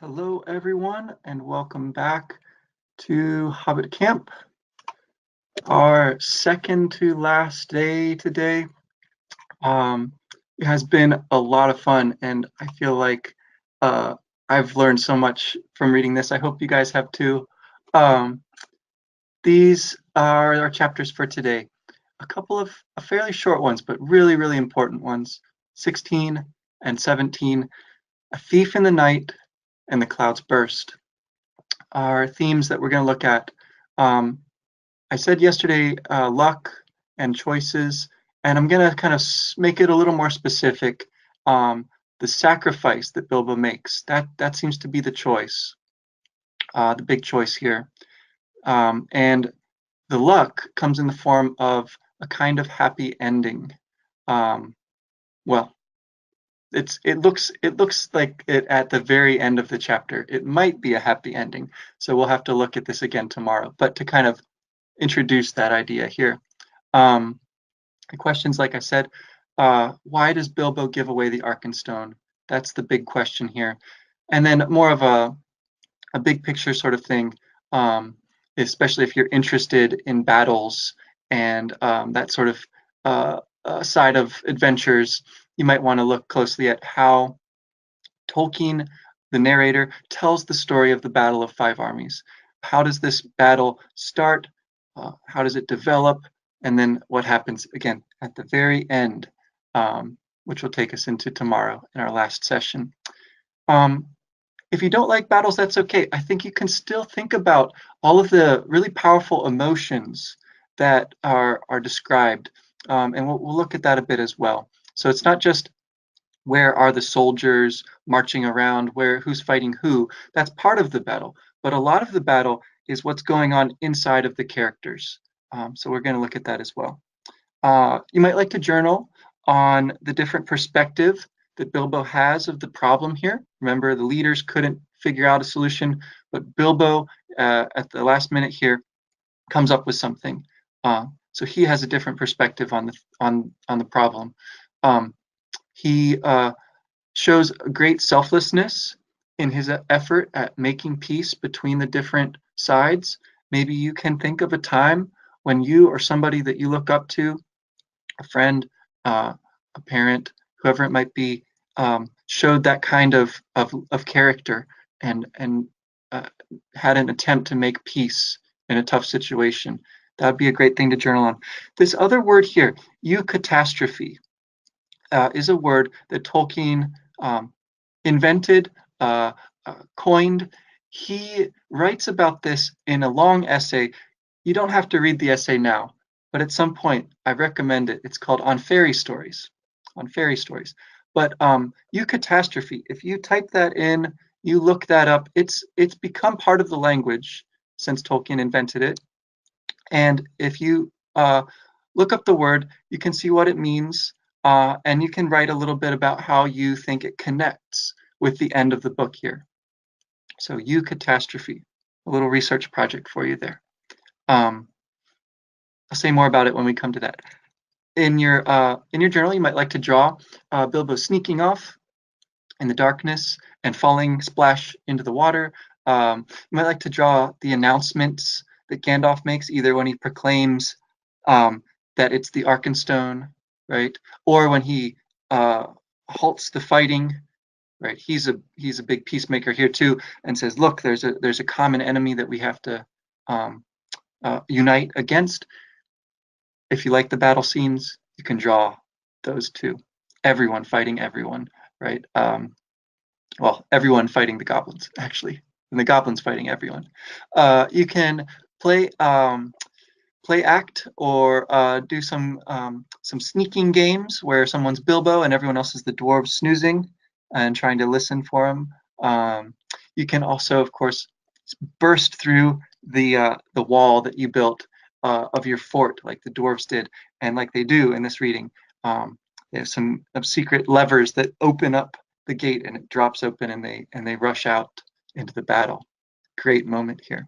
Hello, everyone, and welcome back to Hobbit Camp. Our second to last day today. It has been a lot of fun, and I feel like I've learned so much from reading this. I hope you guys have too. These are our chapters for today. A couple of fairly short ones, but really, really important ones. 16 and 17, A Thief in the Night, and The Clouds Burst are themes that we're going to look at. I said yesterday luck and choices, and I'm going to kind of make it a little more specific. The sacrifice that Bilbo makes, that seems to be the choice, the big choice here. And the luck comes in the form of a kind of happy ending. Well, it looks like it at the very end of the chapter. It might be a happy ending, so we'll have to look at this again tomorrow. But to kind of introduce that idea here, the questions, like I said, why does Bilbo give away the Arkenstone? That's the big question here, and then more of a big picture sort of thing, especially if you're interested in battles and that sort of side of adventures. You might want to look closely at how Tolkien, the narrator, tells the story of the Battle of Five Armies. How does this battle start? How does it develop? And then what happens again at the very end, which will take us into tomorrow in our last session. If you don't like battles, that's okay. I think you can still think about all of the really powerful emotions that are described, and we'll look at that a bit as well. So it's not just where are the soldiers marching around, who's fighting who. That's part of the battle, but a lot of the battle is what's going on inside of the characters. So we're going to look at that as well. You might like to journal on the different perspective that Bilbo has of the problem here. Remember, the leaders couldn't figure out a solution, but Bilbo, at the last minute here, comes up with something. So he has a different perspective on the problem. He shows great selflessness in his effort at making peace between the different sides. Maybe you can think of a time when you or somebody that you look up to, a friend, a parent, whoever it might be, showed that kind of character and had an attempt to make peace in a tough situation. That would be a great thing to journal on. This other word here, eucatastrophe, is a word that Tolkien invented, coined. He writes about this in a long essay. You don't have to read the essay now, but at some point I recommend it. It's called On Fairy Stories. On Fairy Stories. But eucatastrophe, if you type that in, you look that up, it's become part of the language since Tolkien invented it. And if you look up the word, you can see what it means, and you can write a little bit about how you think it connects with the end of the book here. So eucatastrophe, a little research project for you there. I'll say more about it when we come to that. In your journal, you might like to draw Bilbo sneaking off in the darkness and falling splash into the water. You might like to draw the announcements that Gandalf makes, either when he proclaims that it's the Arkenstone, right, or when he halts the fighting, right. He's a big peacemaker here too, and says, "Look, there's a common enemy that we have to unite against." If you like the battle scenes, you can draw those too. Everyone fighting everyone, right? Well, everyone fighting the goblins, actually, and the goblins fighting everyone. You can play act or do some sneaking games where someone's Bilbo and everyone else is the dwarves snoozing and trying to listen for him. You can also, of course, burst through the wall that you built of your fort, like the dwarves did, and like they do in this reading. They have some secret levers that open up the gate, and it drops open, and they rush out into the battle. Great moment here.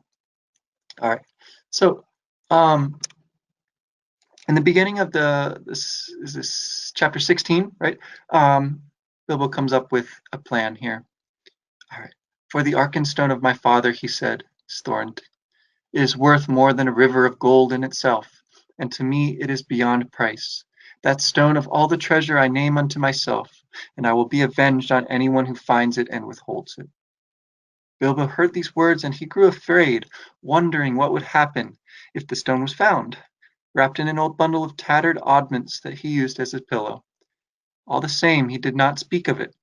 All right, so in the beginning of this chapter 16, right? Bilbo comes up with a plan here. All right, For the Arkenstone of my father, he said, Thorin, is worth more than a river of gold in itself, and to me it is beyond price. That stone of all the treasure I name unto myself, and I will be avenged on anyone who finds it and withholds it. Bilbo heard these words, and he grew afraid, wondering what would happen if the stone was found, wrapped in an old bundle of tattered oddments that he used as his pillow. All the same, he did not speak of it,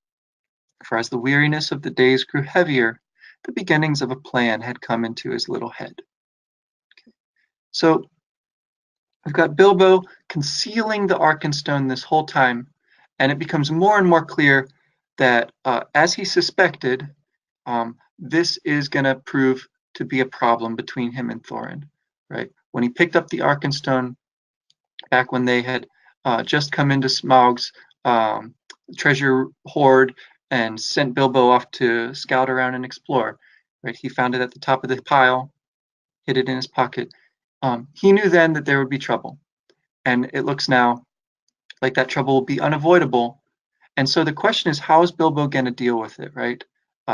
for as the weariness of the days grew heavier, the beginnings of a plan had come into his little head. So we've got Bilbo concealing the Arkenstone this whole time, and it becomes more and more clear that, as he suspected, this is going to prove to be a problem between him and Thorin, right? When he picked up the Arkenstone back when they had just come into Smaug's treasure hoard and sent Bilbo off to scout around and explore, right? He found it at the top of the pile, hid it in his pocket. He knew then that there would be trouble, and it looks now like that trouble will be unavoidable. And so the question is, how is Bilbo going to deal with it, right?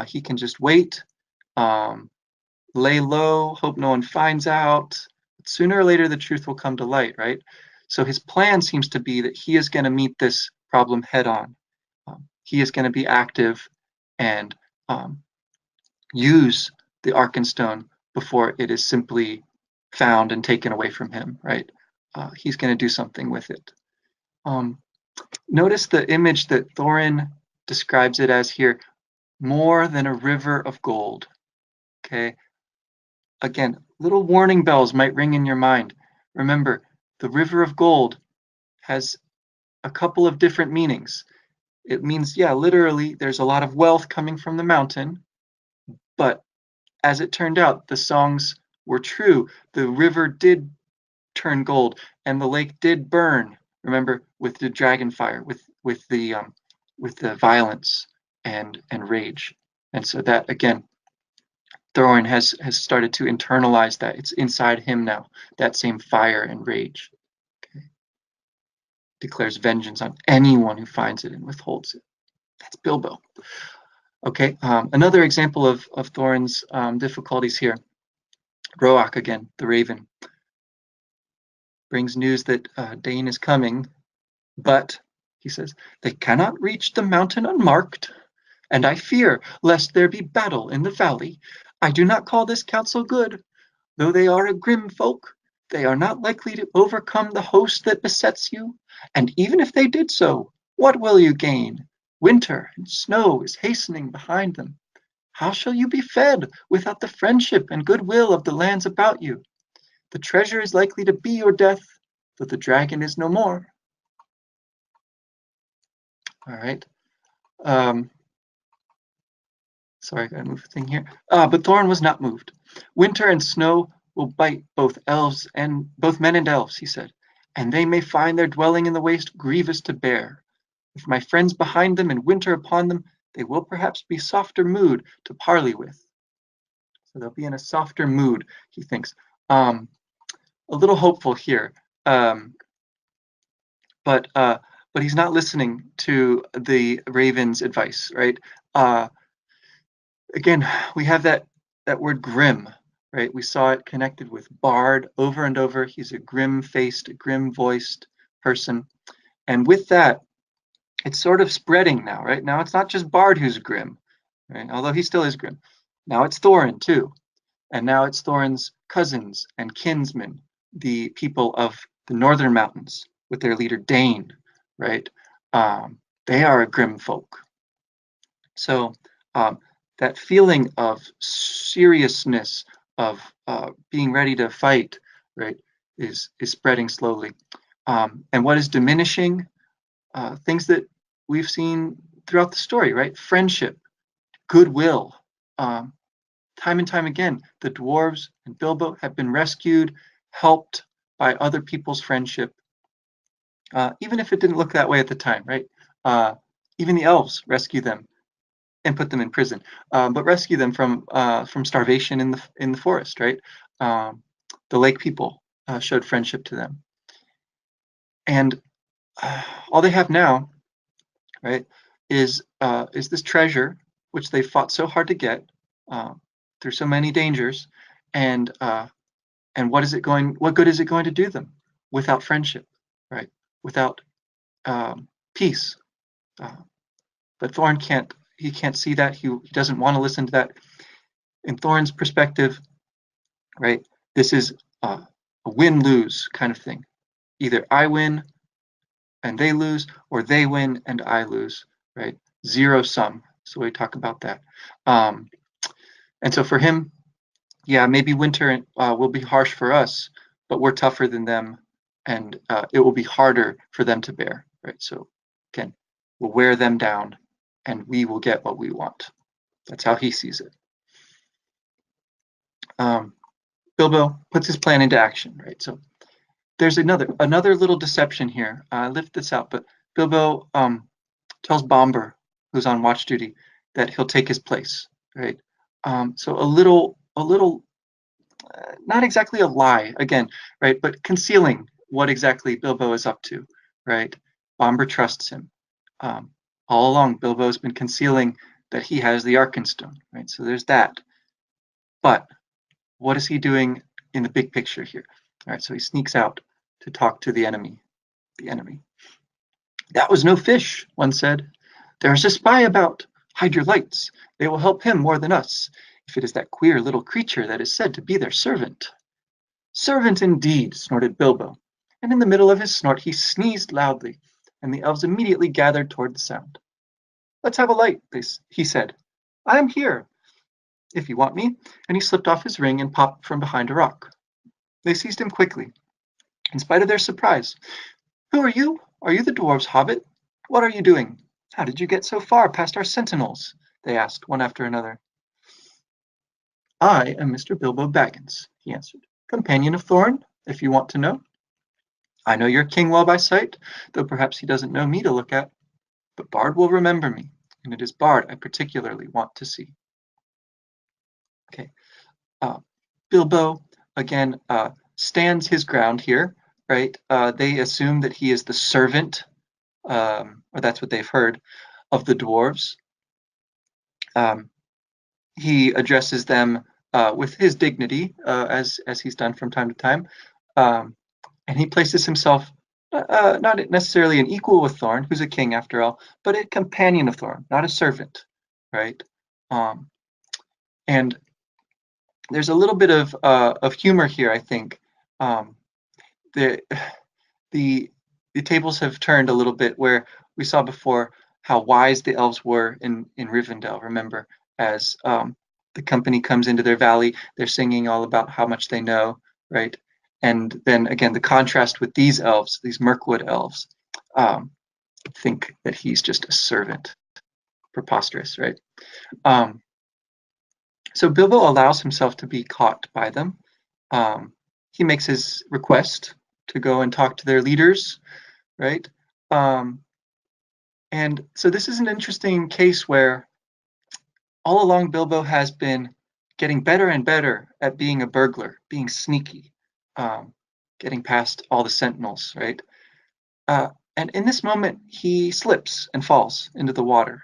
He can just wait, lay low, hope no one finds out. But sooner or later, the truth will come to light, right? So his plan seems to be that he is going to meet this problem head on. He is going to be active and use the Arkenstone before it is simply found and taken away from him, right? He's going to do something with it. Notice the image that Thorin describes it as here, more than a river of gold. Okay. Again, little warning bells might ring in your mind. Remember, the river of gold has a couple of different meanings. It means, yeah, literally, there's a lot of wealth coming from the mountain, but as it turned out, the songs were true. The river did turn gold, and the lake did burn. Remember, with the dragon fire, with the violence and rage, and so that again, Thorin has started to internalize that. It's inside him now. That same fire and rage. Okay. Declares vengeance on anyone who finds it and withholds it. That's Bilbo. Okay, another example of Thorin's difficulties here. Roäc again, the raven, brings news that Dain is coming, but, he says, they cannot reach the mountain unmarked, and I fear lest there be battle in the valley. I do not call this counsel good. Though they are a grim folk, they are not likely to overcome the host that besets you, and even if they did so, what will you gain? Winter and snow is hastening behind them. How shall you be fed without the friendship and goodwill of the lands about you? The treasure is likely to be your death, though the dragon is no more. All right. Sorry, I gotta move the thing here. But Thorin was not moved. Winter and snow will bite both men and elves, he said, and they may find their dwelling in the waste grievous to bear. With my friends behind them and winter upon them, they will perhaps be softer mood to parley with. So they'll be in a softer mood, he thinks. A little hopeful here, but he's not listening to the raven's advice, right? Again, we have that word grim, right? We saw it connected with Bard over and over. He's a grim-faced, grim-voiced person. And with that, it's sort of spreading now, right? Now it's not just Bard who's grim, right? Although he still is grim. Now it's Thorin too. And now it's Thorin's cousins and kinsmen, the people of the northern mountains with their leader Dain, right? They are a grim folk. So that feeling of seriousness, of being ready to fight, right, is spreading slowly. And what is diminishing? Things that we've seen throughout the story, right? Friendship, goodwill. Time and time again, the dwarves and Bilbo have been rescued, helped by other people's friendship, even if it didn't look that way at the time, right? Even the elves rescue them and put them in prison, but rescue them from starvation in the forest, right? The lake people showed friendship to them, and all they have now, right, is this treasure which they fought so hard to get, through so many dangers, and what good is it going to do them without friendship, right? Without peace. But Thorn can't see that. He doesn't want to listen to that. In Thorn's perspective, right, this is a win-lose kind of thing. Either I win and they lose, or they win and I lose, right? Zero sum. So we talk about that. And so for him, yeah, maybe winter will be harsh for us, but we're tougher than them, and it will be harder for them to bear, right? So again, we'll wear them down, and we will get what we want. That's how he sees it. Bilbo puts his plan into action, right? So there's another little deception here. I left this out, but Bilbo tells Bomber, who's on watch duty, that he'll take his place, right? So a little, not exactly a lie again, right? But concealing what exactly Bilbo is up to, right? Bomber trusts him. All along, Bilbo's been concealing that he has the Arkenstone, right? So there's that. But what is he doing in the big picture here? All right, so he sneaks out to talk to the enemy. That was no fish, one said. There's a spy about. Hide your lights. They will help him more than us, if it is that queer little creature that is said to be their servant. Servant indeed, snorted Bilbo, and in the middle of his snort he sneezed loudly, and the elves immediately gathered toward the sound. Let's have a light, he said. I am here, if you want me, and he slipped off his ring and popped from behind a rock. They seized him quickly, in spite of their surprise. Who are you? Are you the dwarves' Hobbit? What are you doing? How did you get so far past our sentinels? They asked, one after another. I am Mr. Bilbo Baggins, he answered, companion of Thorin, if you want to know. I know your king well by sight, though perhaps he doesn't know me to look at. But Bard will remember me, and it is Bard I particularly want to see. Okay, Bilbo, again, stands his ground here, right? They assume that he is the servant, or that's what they've heard, of the dwarves. He addresses them with his dignity, as he's done from time to time, and he places himself not necessarily an equal with Thorin, who's a king after all, but a companion of Thorin, not a servant, right? And there's a little bit of humor here, I think. The tables have turned a little bit, where we saw before how wise the elves were in Rivendell. Remember, as the company comes into their valley, they're singing all about how much they know, right? And then again, the contrast with these elves, these Mirkwood elves, think that he's just a servant. Preposterous, right? So Bilbo allows himself to be caught by them. He makes his request to go and talk to their leaders, right? And so this is an interesting case where all along Bilbo has been getting better and better at being a burglar, being sneaky, getting past all the sentinels, right? And in this moment, he slips and falls into the water,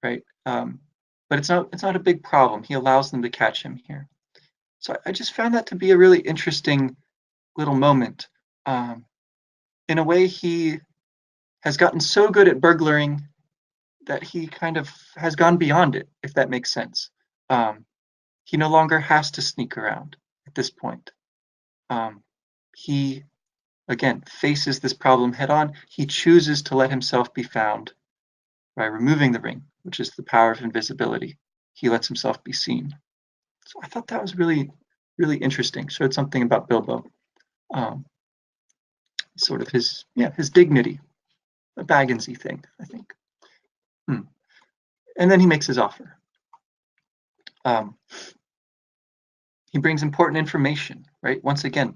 right? But it's not a big problem. He allows them to catch him here. So I just found that to be a really interesting little moment. In a way, he has gotten so good at burglaring that he kind of has gone beyond it, if that makes sense. He no longer has to sneak around at this point. He, again, faces this problem head on. He chooses to let himself be found by removing the ring, which is the power of invisibility. He lets himself be seen. So I thought that was really, really interesting. Showed something about Bilbo. Sort of his dignity, a Bagginsy thing, I think. And then he makes his offer. He brings important information, right? Once again,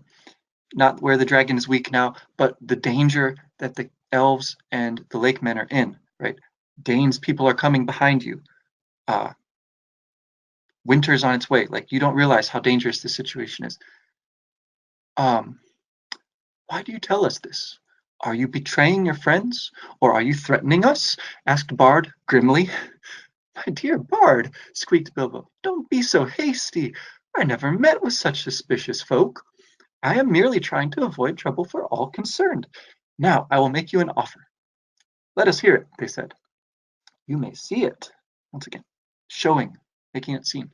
not where the dragon is weak now, but the danger that the elves and the lake men are in, right? Danes, people are coming behind you. Winter's on its way. Like, you don't realize how dangerous this situation is. Why do you tell us this? Are you betraying your friends, or are you threatening us? Asked Bard grimly. My dear Bard, squeaked Bilbo, don't be so hasty. I never met with such suspicious folk. I am merely trying to avoid trouble for all concerned. Now I will make you an offer. Let us hear it, they said. You may see it. Once again, showing, making it seen.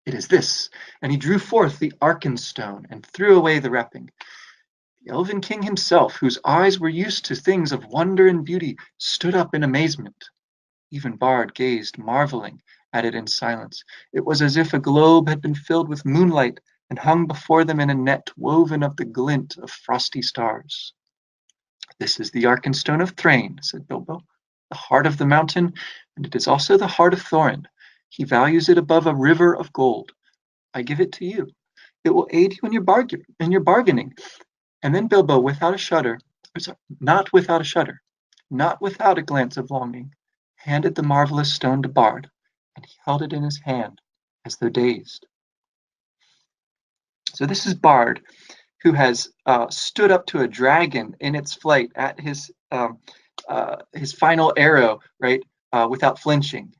It is this. And he drew forth the Arkenstone and threw away the wrapping. The Elven King himself, whose eyes were used to things of wonder and beauty, stood up in amazement. Even Bard gazed, marveling at it in silence. It was as if a globe had been filled with moonlight and hung before them in a net woven of the glint of frosty stars. This is the Arkenstone of Thrain, said Bilbo, the heart of the mountain, and it is also the heart of Thorin. He values it above a river of gold. I give it to you. It will aid you in your bargaining. And then Bilbo, without a shudder, not without a shudder, not without a glance of longing, handed the marvelous stone to Bard, and he held it in his hand as though dazed. So this is Bard, who has stood up to a dragon in its flight at his final arrow, right, without flinching,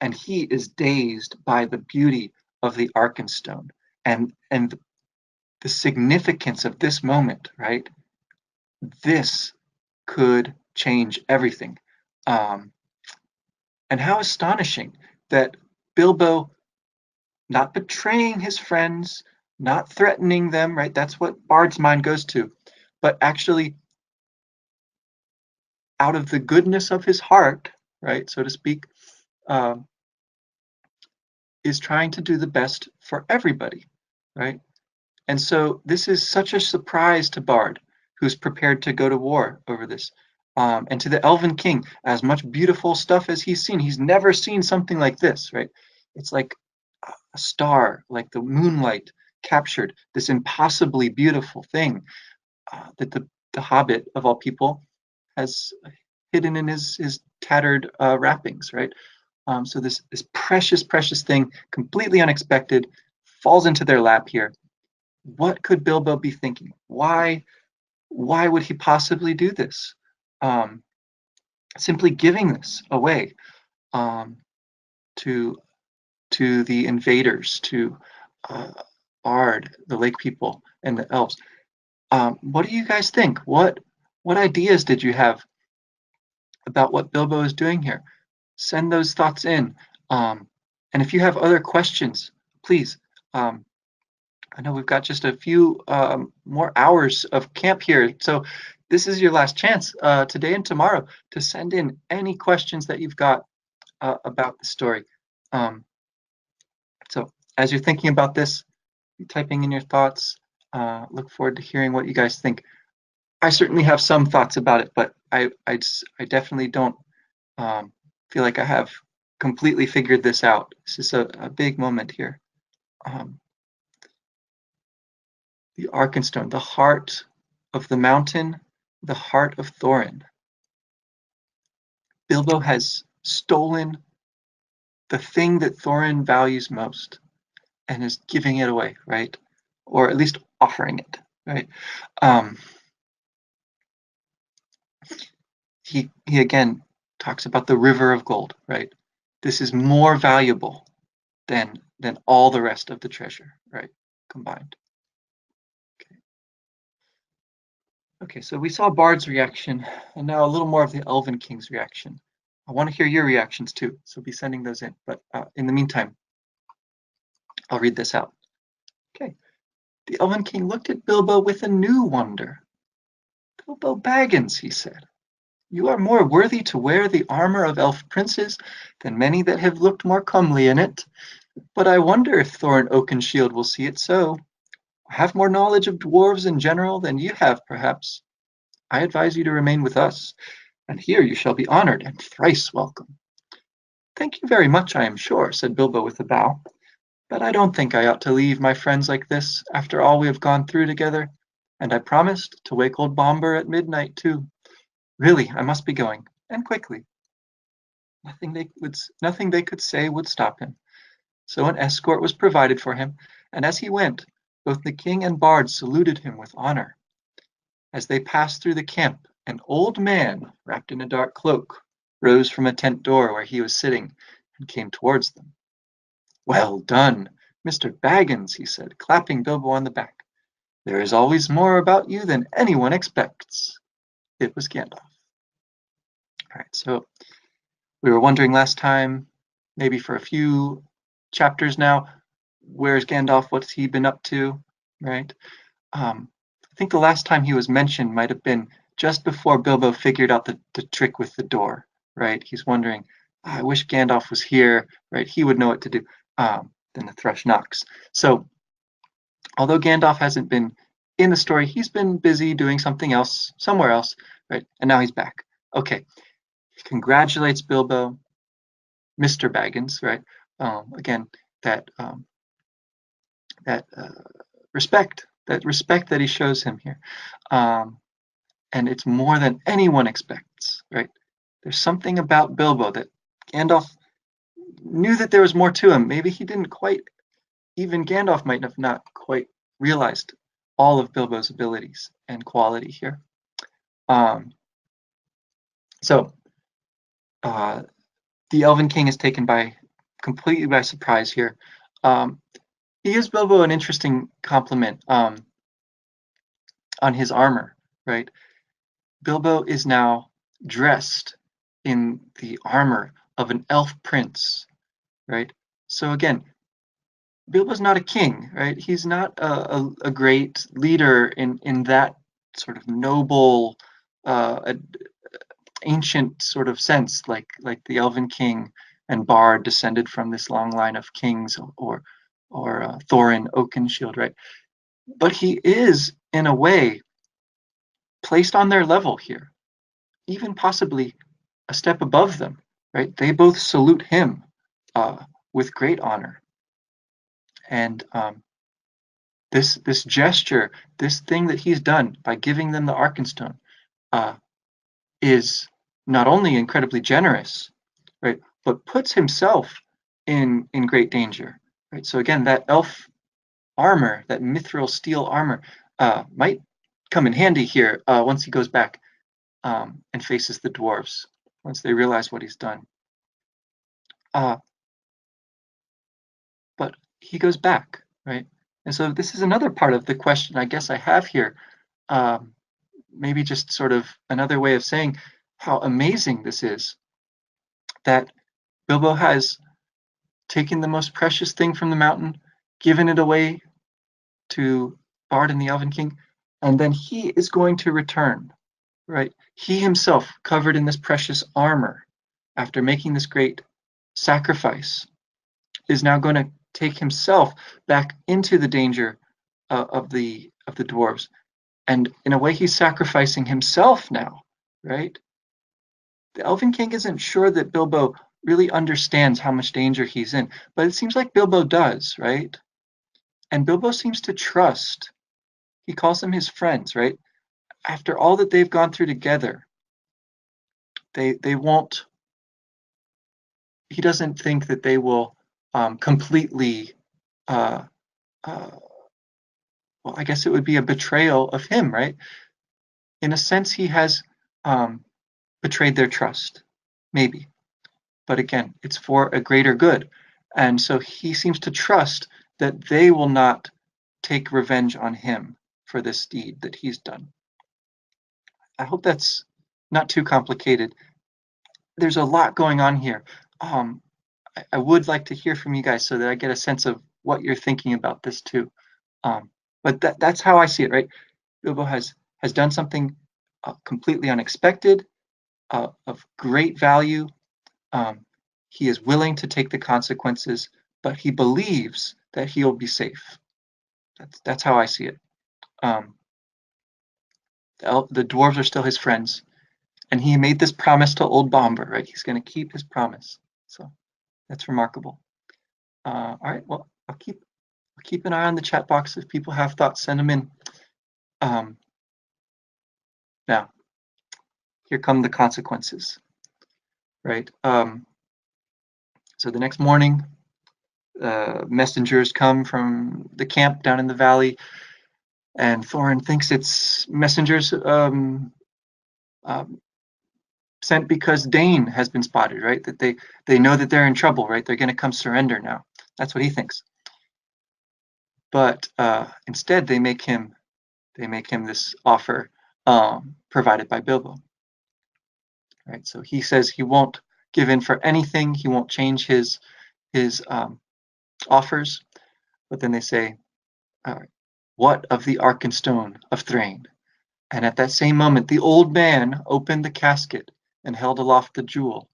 and he is dazed by the beauty of the Arkenstone and the significance of this moment, right? This could change everything. And how astonishing that Bilbo, not betraying his friends, not threatening them, right? That's what Bard's mind goes to, but actually out of the goodness of his heart, right, so to speak, is trying to do the best for everybody, right? And so this is such a surprise to Bard, who's prepared to go to war over this. And to the Elven King, as much beautiful stuff as he's seen, he's never seen something like this, right? It's like a star, like the moonlight captured this impossibly beautiful thing that the Hobbit, of all people, has hidden in his tattered wrappings, right? So this precious, precious thing, completely unexpected, falls into their lap here. What could Bilbo be thinking? Why would he possibly do this? Simply giving this away to the invaders, to Bard, the Lake people, and the elves. What do you guys think? What ideas did you have about what Bilbo is doing here? Send those thoughts in. And if you have other questions, please. I know we've got just a few more hours of camp here, so this is your last chance today and tomorrow to send in any questions that you've got about the story. So as you're thinking about this, typing in your thoughts, look forward to hearing what you guys think. I certainly have some thoughts about it, but I definitely don't feel like I have completely figured this out. This is a big moment here. The Arkenstone, the heart of the mountain, the heart of Thorin. Bilbo has stolen the thing that Thorin values most and is giving it away, right? Or at least offering it, right? He again talks about the river of gold, right? This is more valuable than all the rest of the treasure, right? Combined. Okay, so we saw Bard's reaction, and now a little more of the Elven King's reaction. I want to hear your reactions too, so be sending those in. But in the meantime, I'll read this out. Okay. The Elven King looked at Bilbo with a new wonder. Bilbo Baggins, he said, you are more worthy to wear the armor of elf princes than many that have looked more comely in it. But I wonder if Thorin Oakenshield will see it so. I have more knowledge of dwarves in general than you have, perhaps. I advise you to remain with us, and here you shall be honored and thrice welcome. Thank you very much, I am sure, said Bilbo with a bow. But I don't think I ought to leave my friends like this after all we have gone through together, and I promised to wake old Bomber at midnight too. Really, I must be going, and quickly. Nothing they could say would stop him. So an escort was provided for him, and as he went, both the king and Bard saluted him with honor. As they passed through the camp, an old man, wrapped in a dark cloak, rose from a tent door where he was sitting, and came towards them. "Well done, Mr. Baggins," he said, clapping Bilbo on the back. "There is always more about you than anyone expects." It was Gandalf. All right, so we were wondering last time, maybe for a few chapters now, where's Gandalf? What's he been up to, right? I think the last time he was mentioned might have been just before Bilbo figured out the trick with the door, right? He's wondering, I wish Gandalf was here, right? He would know what to do. Then the thrush knocks. So although Gandalf hasn't been in the story, he's been busy doing something else, somewhere else, right? And now he's back. Okay. He congratulates Bilbo, Mr. Baggins, right? Again, that respect that he shows him here. And it's more than anyone expects, right? There's something about Bilbo that Gandalf knew that there was more to him. Maybe he didn't quite, even Gandalf might have not quite realized all of Bilbo's abilities and quality here. So the Elven King is taken completely by surprise here. He gives Bilbo an interesting compliment on his armor, right? Bilbo is now dressed in the armor of an elf prince, right? So again, Bilbo's not a king, right? He's not a great leader in that sort of noble, ancient sort of sense, like the Elven King and Bard descended from this long line of kings, or Thorin Oakenshield, right? But he is, in a way, placed on their level here, even possibly a step above them, right? They both salute him with great honor. And this gesture, this thing that he's done by giving them the Arkenstone, is not only incredibly generous, right, but puts himself in great danger, right? So again, that elf armor, that mithril steel armor, might come in handy here once he goes back and faces the dwarves, once they realize what he's done. But he goes back, right? And so this is another part of the question I guess I have here. Maybe just sort of another way of saying how amazing this is, that Bilbo has taken the most precious thing from the mountain, given it away to Bard and the Elven King, and then he is going to return, right? He himself, covered in this precious armor, after making this great sacrifice, is now going to take himself back into the danger of the dwarves. And in a way, he's sacrificing himself now, right? The Elven King isn't sure that Bilbo really understands how much danger he's in, but it seems like Bilbo does, right? And Bilbo seems to trust. He calls them his friends, right? After all that they've gone through together, they won't. He doesn't think that they will completely. Well, I guess it would be a betrayal of him, right? In a sense, he has betrayed their trust, maybe. But again, it's for a greater good. And so he seems to trust that they will not take revenge on him for this deed that he's done. I hope that's not too complicated. There's a lot going on here. I would like to hear from you guys so that I get a sense of what you're thinking about this too. But that's how I see it, right? Bilbo has done something completely unexpected, of great value. He is willing to take the consequences, but he believes that he'll be safe. That's how I see it. The dwarves are still his friends, and he made this promise to old Bombur, right? He's going to keep his promise. So that's remarkable. All right, well, I'll keep an eye on the chat box. If people have thoughts, send them in. Now, here come the consequences, right? So the next morning, messengers come from the camp down in the valley, and Thorin thinks it's messengers sent because Dane has been spotted, right? That they know that they're in trouble, right? They're going to come surrender now. That's what he thinks. But instead, they make him this offer provided by Bilbo. Right? So he says he won't give in for anything. He won't change his offers. But then they say, all right, what of the Arkenstone of Thrain? And at that same moment, the old man opened the casket and held aloft the jewel.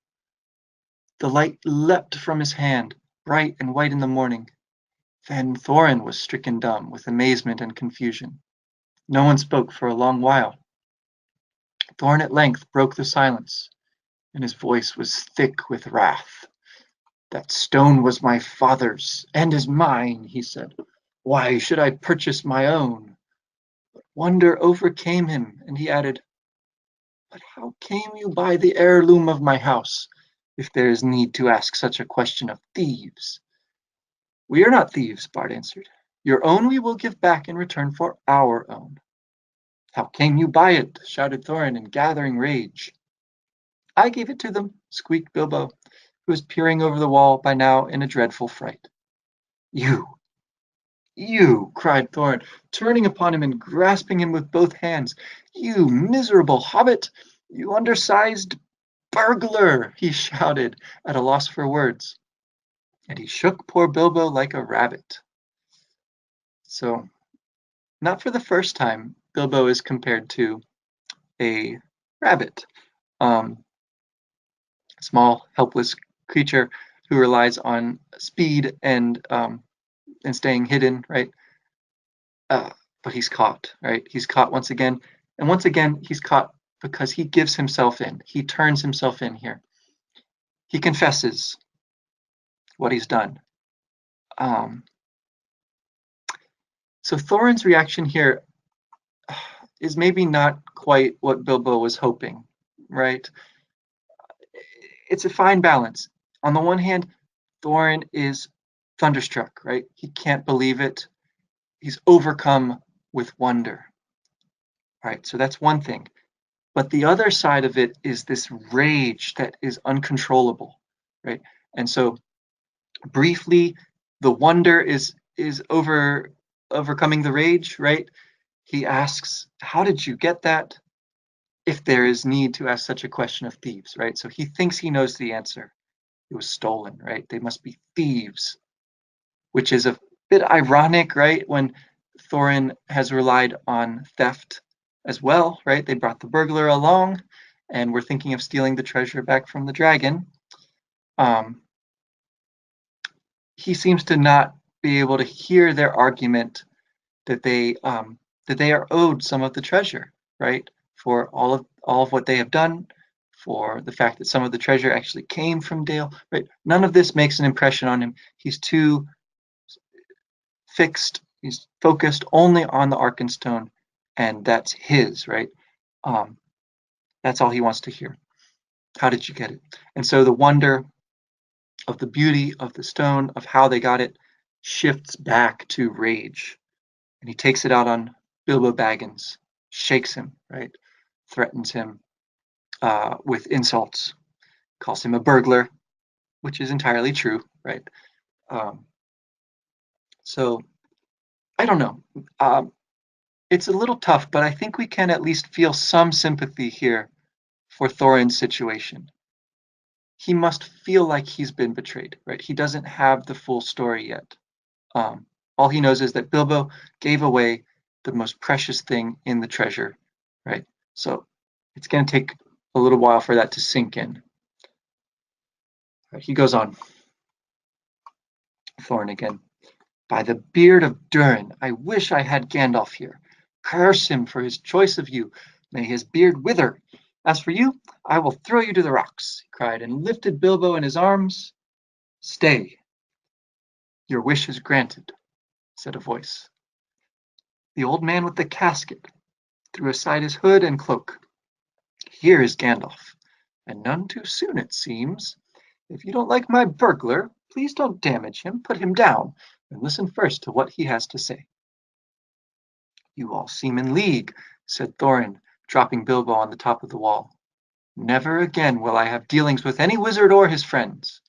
The light leapt from his hand, bright and white in the morning. Then Thorin was stricken dumb with amazement and confusion. No one spoke for a long while. Thorin at length broke the silence, and his voice was thick with wrath. That stone was my father's, and is mine, he said. Why should I purchase my own? But wonder overcame him, and he added, But how came you by the heirloom of my house, if there is need to ask such a question of thieves? We are not thieves, Bard answered. Your own we will give back in return for our own. How came you by it? Shouted Thorin in gathering rage. I gave it to them, squeaked Bilbo, who was peering over the wall by now in a dreadful fright. You, cried Thorin, turning upon him and grasping him with both hands. You miserable hobbit! You undersized burglar! He shouted, at a loss for words. And he shook poor Bilbo like a rabbit. So, not for the first time, Bilbo is compared to a rabbit. Small, helpless creature who relies on speed and staying hidden, right? But he's caught, right? He's caught once again, and once again he's caught because he gives himself in. He turns himself in here. He confesses what he's done. So Thorin's reaction here is maybe not quite what Bilbo was hoping, right? It's a fine balance. On the one hand, Thorin is thunderstruck, right? He can't believe it. He's overcome with wonder, right? So that's one thing. But the other side of it is this rage that is uncontrollable, right? And so briefly, the wonder is overcoming the rage, right? He asks, how did you get that? If there is need to ask such a question of thieves, right? So he thinks he knows the answer. It was stolen, right? They must be thieves, which is a bit ironic, right? When Thorin has relied on theft as well, right? They brought the burglar along and were thinking of stealing the treasure back from the dragon. He seems to not be able to hear their argument that they are owed some of the treasure, right? For all of what they have done, for the fact that some of the treasure actually came from Dale, right? None of this makes an impression on him. He's too fixed. He's focused only on the Arkenstone, and that's his, right? That's all he wants to hear. How did you get it? And so the wonder of the beauty of the stone, of how they got it, shifts back to rage. And he takes it out on Bilbo Baggins, shakes him, right? Threatens him with insults, calls him a burglar, which is entirely true, right? So I don't know. It's a little tough, but I think we can at least feel some sympathy here for Thorin's situation. He must feel like he's been betrayed, right? He doesn't have the full story yet. All he knows is that Bilbo gave away the most precious thing in the treasure, right? So it's going to take a little while for that to sink in. Right, he goes on. Thorin again. By the beard of Durin, I wish I had Gandalf here. Curse him for his choice of you. May his beard wither. As for you, I will throw you to the rocks, he cried, and lifted Bilbo in his arms. Stay. Your wish is granted, said a voice. The old man with the casket threw aside his hood and cloak. Here is Gandalf, and none too soon, it seems. If you don't like my burglar, please don't damage him. Put him down, and listen first to what he has to say. You all seem in league, said Thorin, dropping Bilbo on the top of the wall. Never again will I have dealings with any wizard or his friends.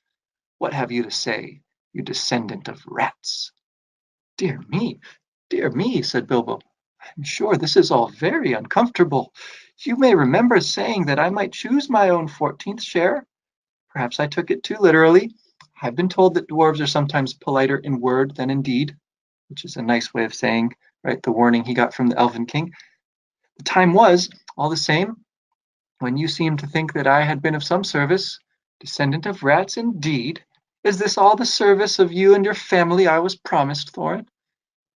What have you to say, you descendant of rats?" Dear me," said Bilbo. "I'm sure this is all very uncomfortable. You may remember saying that I might choose my own 14th share. Perhaps I took it too literally. I've been told that dwarves are sometimes politer in word than in deed," which is a nice way of saying, right, the warning he got from the Elven King. "The time was, all the same, when you seemed to think that I had been of some service. Descendant of rats, indeed. Is this all the service of you and your family I was promised, Thorin?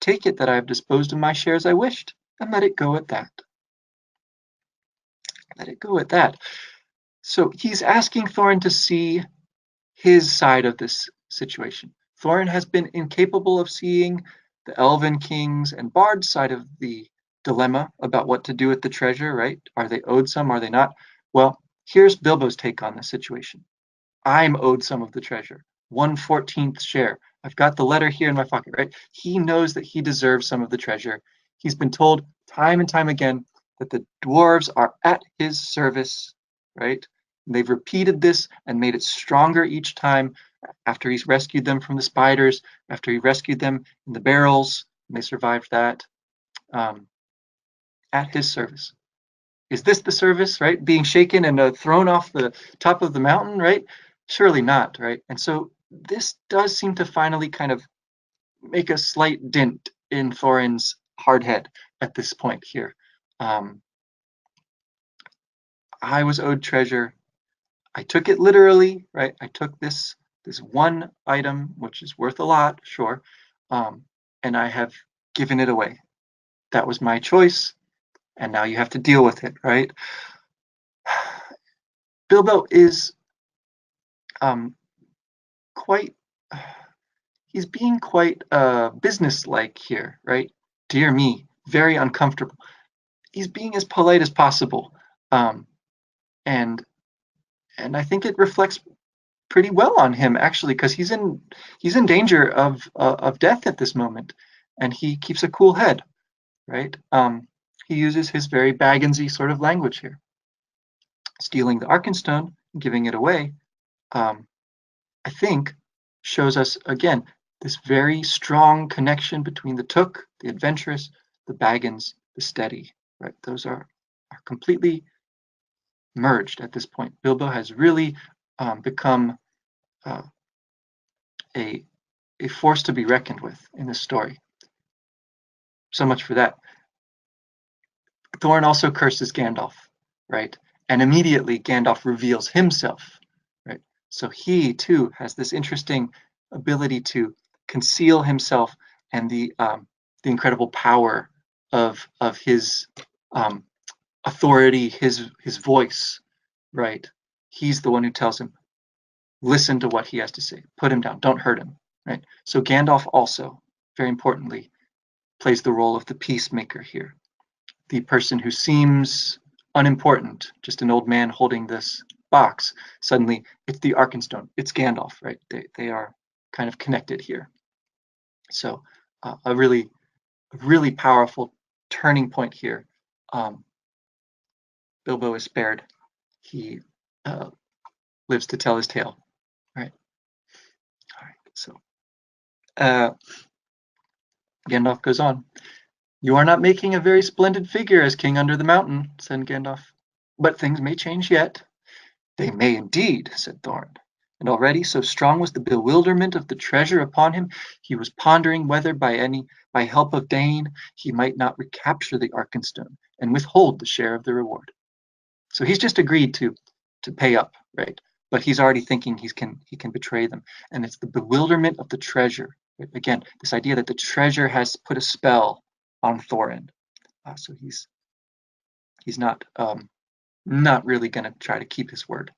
Take it that I have disposed of my share as I wished, and let it go at that." Let it go at that. So he's asking Thorin to see his side of this situation. Thorin has been incapable of seeing the Elven King's and Bard's side of the dilemma about what to do with the treasure, right? Are they owed some? Are they not? Well, here's Bilbo's take on the situation. I'm owed some of the treasure, 1/14th share. I've got the letter here in my pocket, right? He knows that he deserves some of the treasure. He's been told time and time again that the dwarves are at his service, right? And they've repeated this and made it stronger each time after he's rescued them from the spiders, after he rescued them in the barrels, and they survived that, um, at his service. Is this the service, right? Being shaken and thrown off the top of the mountain, right? Surely not, right? And so this does seem to finally kind of make a slight dent in Thorin's hard head at this point here. I was owed treasure. I took it literally, right? I took this one item, which is worth a lot, sure, and I have given it away. That was my choice, and now you have to deal with it, right? Bilbo is um, quite he's being quite businesslike here, right? Dear me, very uncomfortable. He's being as polite as possible, um, and I think it reflects pretty well on him actually, because he's in danger of death at this moment, and he keeps a cool head, right? He uses his very Bagginsy sort of language here, stealing the Arkenstone, giving it away. I think shows us again this very strong connection between the Took, the adventurous, the Baggins, the steady. Right, those are completely merged at this point. Bilbo has really become uh, a force to be reckoned with in this story. So much for that. Thorin also curses Gandalf, right? And immediately Gandalf reveals himself, right? So he too has this interesting ability to conceal himself and the incredible power of his authority, his voice, right? He's the one who tells him, listen to what he has to say, put him down, don't hurt him, right? So Gandalf also, very importantly, plays the role of the peacemaker here, the person who seems unimportant, just an old man holding this box. Suddenly, it's the Arkenstone, it's Gandalf, right? They are kind of connected here. So a really powerful turning point here. Bilbo is spared. He lives to tell his tale, right? All right. So Gandalf goes on. "You are not making a very splendid figure as king under the mountain," said Gandalf. "But things may change yet." "They may indeed," said Thorin. And already so strong was the bewilderment of the treasure upon him, he was pondering whether by help of Dane he might not recapture the Arkenstone and withhold the share of the reward. So he's just agreed to pay up, right? But he's already thinking he can betray them, and it's the bewilderment of the treasure. Right? Again, this idea that the treasure has put a spell on Thorin, so he's not really going to try to keep his word.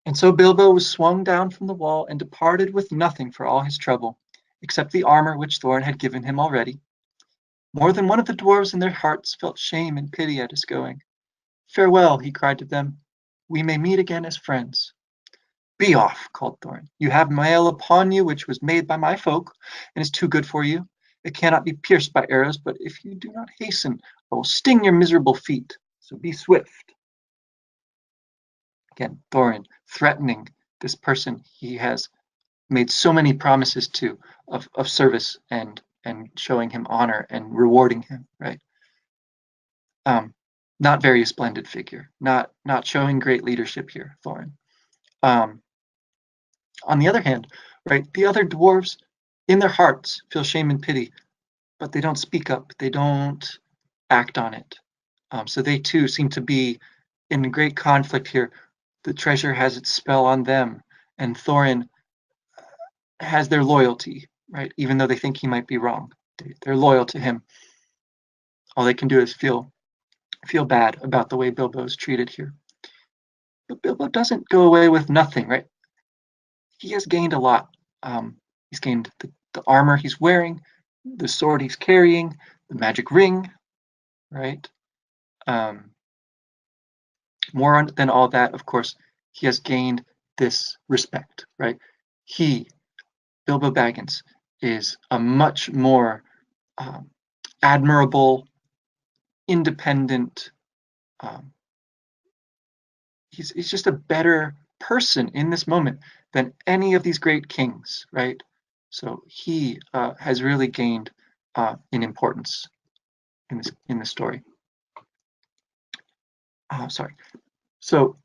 And so Bilbo was swung down from the wall and departed with nothing for all his trouble, except the armor which Thorin had given him already. More than one of the dwarves in their hearts felt shame and pity at his going. "Farewell," he cried to them. "We may meet again as friends." "Be off," called Thorin. "You have mail upon you which was made by my folk, and is too good for you. It cannot be pierced by arrows, but if you do not hasten, I will sting your miserable feet. So be swift." Again, Thorin threatening this person he has made so many promises to of service and showing him honor and rewarding him, right? Not very splendid figure, not showing great leadership here, Thorin. On the other hand, right, the other dwarves in their hearts feel shame and pity, but they don't speak up, they don't act on it. So they too seem to be in great conflict here. The treasure has its spell on them, and Thorin has their loyalty, right? Even though they think he might be wrong, they're loyal to him. All they can do is feel bad about the way Bilbo is treated here. But Bilbo doesn't go away with nothing, right? He has gained a lot. He's gained the armor he's wearing, the sword he's carrying, the magic ring, right? More than all that, of course, he has gained this respect, right? Bilbo Baggins, is a much more admirable, independent, he's just a better person in this moment than any of these great kings, right? So he has really gained in importance in this story. Sorry. So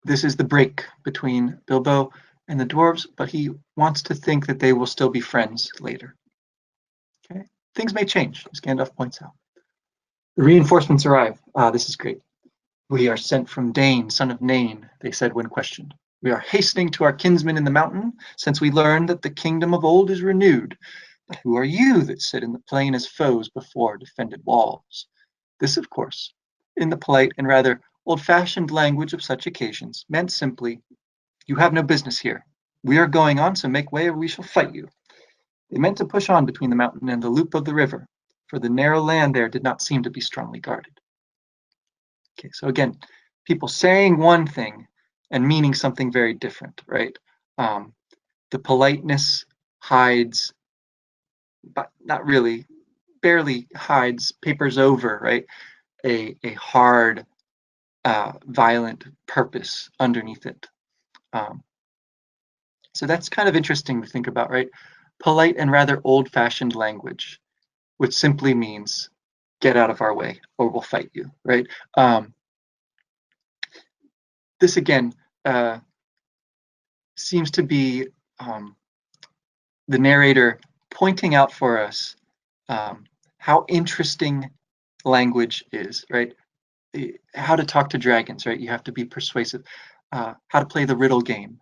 this is the break between Bilbo and the dwarves, but he wants to think that they will still be friends later. Okay, things may change, as Gandalf points out. The reinforcements arrive. This is great. We are sent from Dane, son of Nain, they said when questioned. We are hastening to our kinsmen in the mountain, since we learned that the kingdom of old is renewed. But who are you that sit in the plain as foes before defended walls? This, of course, in the polite and rather old-fashioned language of such occasions, meant simply, you have no business here. We are going on, so make way or we shall fight you. They meant to push on between the mountain and the loop of the river, for the narrow land there did not seem to be strongly guarded. Okay, so again, people saying one thing and meaning something very different, right? The politeness hides, but not really, barely hides, papers over, right? A hard, violent purpose underneath it. So that's kind of interesting to think about, right? Polite and rather old-fashioned language, which simply means get out of our way or we'll fight you, right? This again seems to be the narrator pointing out for us how interesting language is, right? How to talk to dragons, right? You have to be persuasive. How to play the riddle game.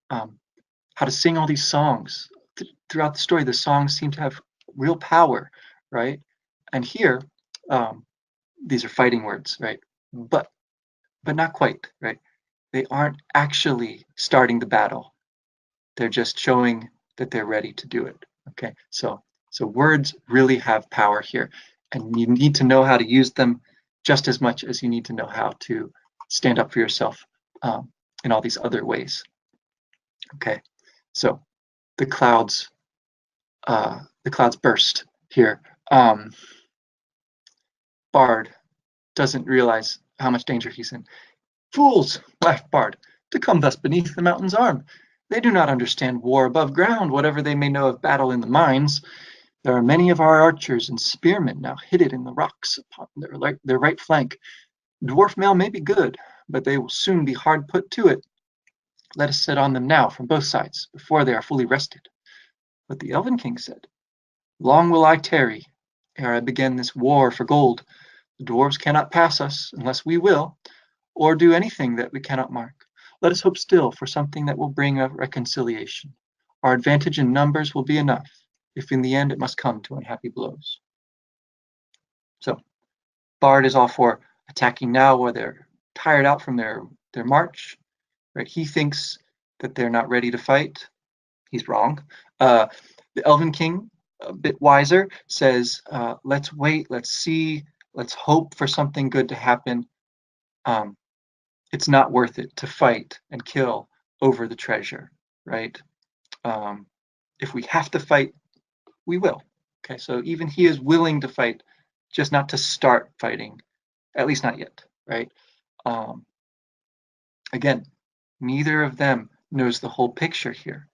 How to sing all these songs. Throughout the story, the songs seem to have real power, right? And here, these are fighting words, right? But not quite, right? They aren't actually starting the battle. They're just showing that they're ready to do it. Okay, so words really have power here, and you need to know how to use them just as much as you need to know how to stand up for yourself in all these other ways. Okay, so the clouds burst here. Bard doesn't realize how much danger he's in. Fools, laughed Bard, to come thus beneath the mountain's arm. They do not understand war above ground, whatever they may know of battle in the mines. There are many of our archers and spearmen now hidden in the rocks upon their right flank. Dwarf mail may be good, but they will soon be hard put to it. Let us set on them now from both sides, before they are fully rested. But the Elven King said, long will I tarry, ere I begin this war for gold. The dwarves cannot pass us, unless we will, or do anything that we cannot mark. Let us hope still for something that will bring a reconciliation. Our advantage in numbers will be enough, if in the end it must come to unhappy blows. So, Bard is all for attacking now while they're tired out from their march. Right? He thinks that they're not ready to fight. He's wrong. The Elven King, a bit wiser, says, let's wait, let's see, let's hope for something good to happen. It's not worth it to fight and kill over the treasure, right? If we have to fight, we will. Okay, so even he is willing to fight, just not to start fighting, at least not yet, right? Again, Neither of them knows the whole picture here.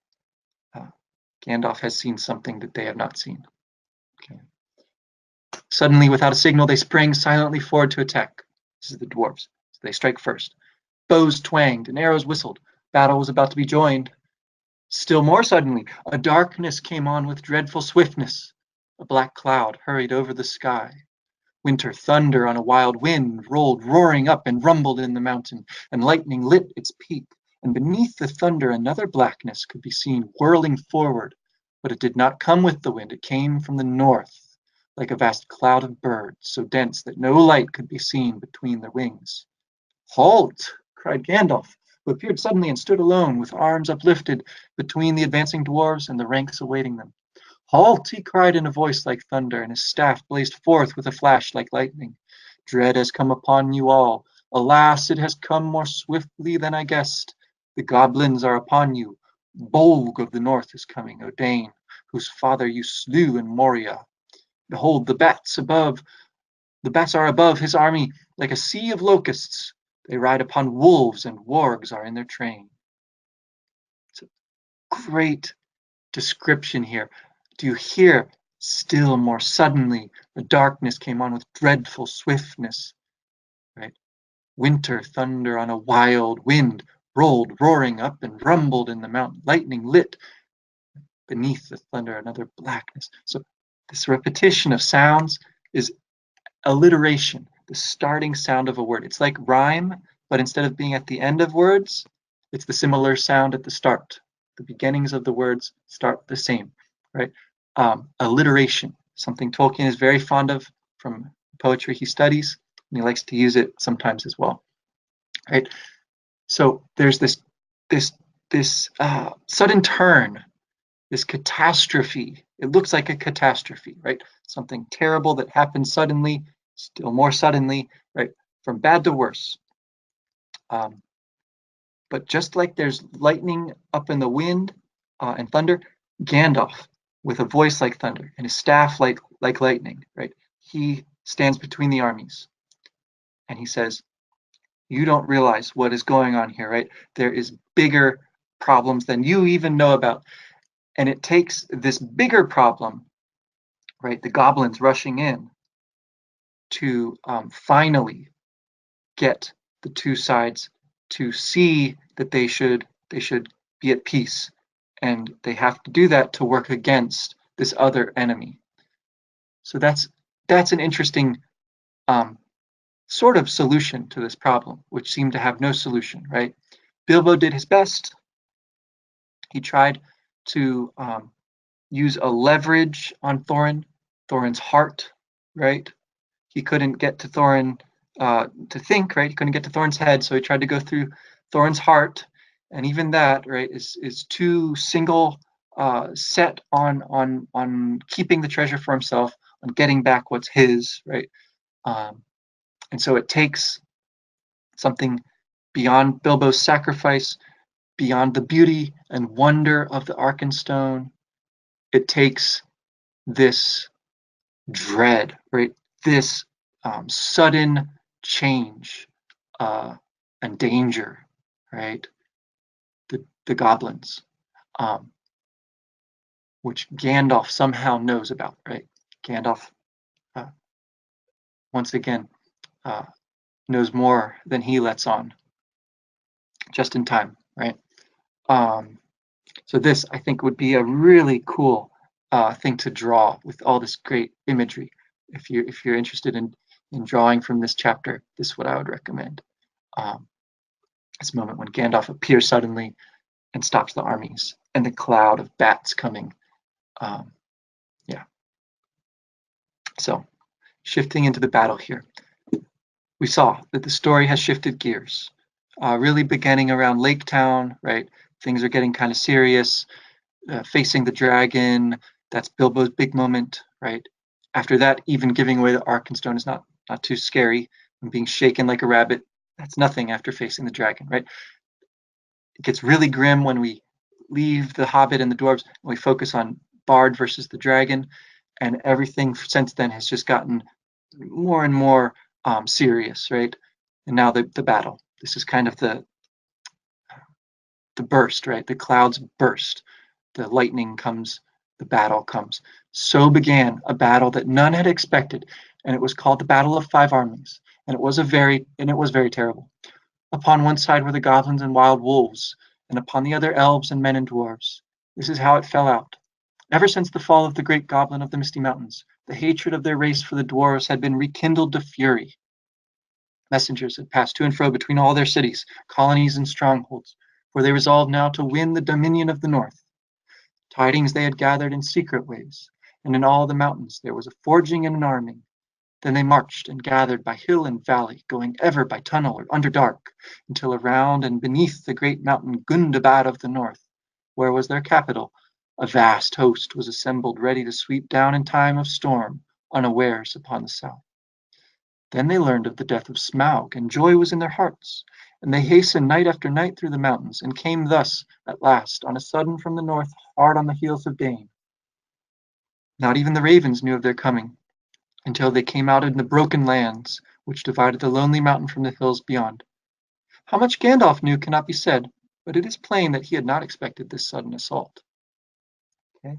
Gandalf has seen something that they have not seen. Okay. Suddenly, without a signal, they sprang silently forward to attack. This is the dwarves. So they strike first. Bows twanged and arrows whistled. Battle was about to be joined. Still more suddenly, a darkness came on with dreadful swiftness. A black cloud hurried over the sky. Winter thunder on a wild wind rolled roaring up and rumbled in the mountain, and lightning lit its peak. And beneath the thunder another blackness could be seen whirling forward, but it did not come with the wind. It came from the north, like a vast cloud of birds, so dense that no light could be seen between their wings. Halt! Cried Gandalf, who appeared suddenly and stood alone, with arms uplifted between the advancing dwarves and the ranks awaiting them. Halt! He cried in a voice like thunder, and his staff blazed forth with a flash like lightning. Dread has come upon you all. Alas, it has come more swiftly than I guessed. The goblins are upon you. Bolg of the north is coming, Odain, whose father you slew in Moria. Behold, the bats are above his army like a sea of locusts. They ride upon wolves, and wargs are in their train. It's a great description here. Do you hear? Still more suddenly, the darkness came on with dreadful swiftness. Right? Winter thunder on a wild wind rolled roaring up and rumbled in the mountain. Lightning lit beneath the thunder another blackness. So this repetition of sounds is alliteration, the starting sound of a word. It's like rhyme, but instead of being at the end of words, it's the similar sound at the start. The beginnings of the words start the same, right? Alliteration, something Tolkien is very fond of from poetry he studies, and he likes to use it sometimes as well, right? So there's this sudden turn, this catastrophe. It looks like a catastrophe, right? Something terrible that happens suddenly, still more suddenly, right? From bad to worse. But just like there's lightning up in the wind and thunder, Gandalf, with a voice like thunder and his staff like lightning, right? He stands between the armies, and he says, "You don't realize what is going on here, right? There is bigger problems than you even know about." And it takes this bigger problem, right, the goblins rushing in, to finally get the two sides to see that they should be at peace, and they have to do that to work against this other enemy. So that's an interesting sort of solution to this problem, which seemed to have no solution, right? Bilbo did his best. He tried to use a leverage on Thorin's heart, right? He couldn't get to Thorin to think, right? He couldn't get to Thorin's head, so he tried to go through Thorin's heart, and even that, right, is too single set on keeping the treasure for himself, on getting back what's his, right? And so it takes something beyond Bilbo's sacrifice, beyond the beauty and wonder of the Arkenstone. It takes this dread, right? This sudden change and danger, right? The goblins, which Gandalf somehow knows about, right? Gandalf, once again, knows more than he lets on, just in time, right? So this, I think, would be a really cool thing to draw with all this great imagery. If you're interested in drawing from this chapter, this is what I would recommend. This moment when Gandalf appears suddenly and stops the armies, and the cloud of bats coming. Yeah. So, shifting into the battle here, we saw that the story has shifted gears. Really beginning around Lake Town, right? Things are getting kind of serious. Facing the dragon, that's Bilbo's big moment, right? After that, even giving away the Arkenstone is not too scary. And being shaken like a rabbit, that's nothing after facing the dragon, right? It gets really grim when we leave the Hobbit and the dwarves and we focus on Bard versus the dragon, and everything since then has just gotten more and more serious, right? And now the battle. This is kind of the the burst, right? The clouds burst, the lightning comes, the battle comes. So began a battle that none had expected, and it was called the Battle of Five Armies, and it was very terrible. Upon one side were the goblins and wild wolves, and upon the other elves and men and dwarves. This is how it fell out. Ever since the fall of the great goblin of the Misty Mountains, the hatred of their race for the dwarves had been rekindled to fury. Messengers had passed to and fro between all their cities, colonies, and strongholds, for they resolved now to win the dominion of the north. Tidings they had gathered in secret ways, and in all the mountains there was a forging and an arming. Then they marched and gathered by hill and valley, going ever by tunnel or under dark, until around and beneath the great mountain Gundabad of the north, where was their capital, a vast host was assembled ready to sweep down in time of storm, unawares upon the south. Then they learned of the death of Smaug, and joy was in their hearts, and they hastened night after night through the mountains, and came thus, at last, on a sudden from the north, hard on the heels of Dane. Not even the ravens knew of their coming, until they came out in the broken lands, which divided the lonely mountain from the hills beyond. How much Gandalf knew cannot be said, but it is plain that he had not expected this sudden assault. Okay?